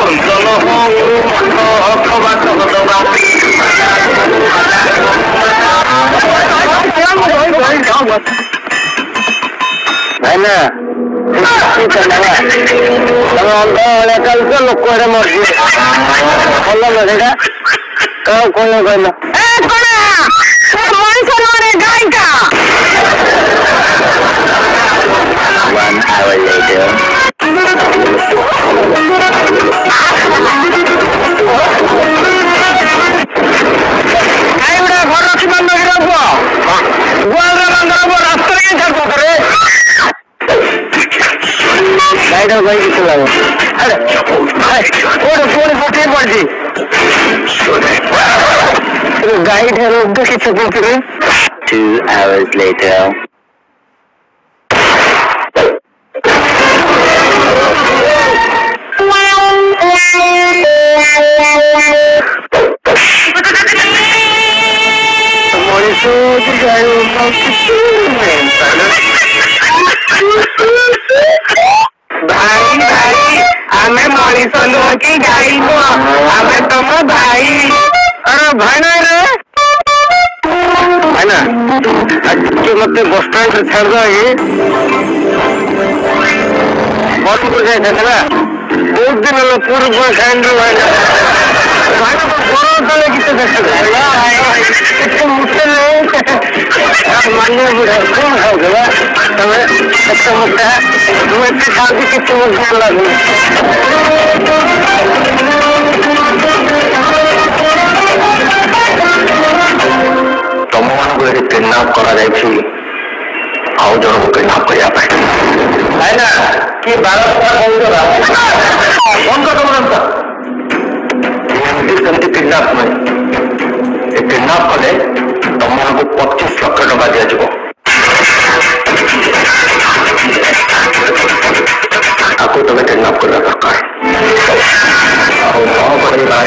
ଚଞ୍ଚଳ ହଉ ଅଖବାଟ ଦବା ଭାଇନା ତମେ ଅନ୍ଧ ଭଳିଆ ଚାଲୁଛ ଲୋକ ଏଟା ମରିଯିବେ ଭଲ ନା ସେଇଟା କଣ କହିଲ କହିଲ ମଣିଷ ନୁହଁରେ ଗାଈଟା 1 hour later ଗାଈଗୁଡା ଘର ରଖି ବନ୍ଦ ରଖିବ ଗୁଆଳରେ ବନ୍ଦ ରଖିବ ରାସ୍ତାରେ କାଇଁ ଛାଡୁଛ ଥରେ ଗାଈଟା ଗାଈ କିଛି ଲାଗ ପୁଣି ପକେଇ ପଡିଛି ଗାଈ ଠାରୁ କିଛି ପକେଇବେ 2 hours later ମଣିଷ ଗାଈ ଭାଇ ଭାଇ ଆମେ ମଣିଷ ନୁହ କି ଗାଈ ନୁହ ଆମେ ତମ ଭାଇ ଭାଇନା ରେ ଭାଇନା ଟିକେ ମତେ ବସଷ୍ଟାଣ୍ଡରେ ଛାଡ଼ିଦେବା ବରହମପୁର ଯାଇଥାନ୍ତେ ନା ବହୁତ ଦିନ ହେଲା ପୁରୀ ଖାଇଲୁ ଭାଇନା ଭାଇନା ତ ଗୋଡ଼ ତଳେ କିଛି ଦେଖାଯାଏ କିଛି ମୁଠେ ମାନିଆ ବୁଢା କଣ ଖାଉଛ ବା ତମେ ଏତେ ମୁଠା ମୁଁ ଏତେ ଖାଉଛି କିଛି ମୁଠା ଲାଗୁନି ତମମାନଙ୍କୁ ଏଠି କିଡନାପ କରାଯାଇଛି ଆଉ ଜଣକୁ କିଡନାପ କରିବା ପାଇଁ ଭାଇନା କି ବାର କଥା କହୁଛ ବନ୍ଦ ତମର ସେମିତି କିଡନାପ ନୁହେଁ ଏ କିଡନାପ କଲେ ତମମାନଙ୍କୁ 25 ଲକ୍ଷ ଟଙ୍କା ଦିଆଯିବ ତାକୁ ତମେ କିଡନାପ କରିବା ଦରକାର ଆଉ ନ କରିବା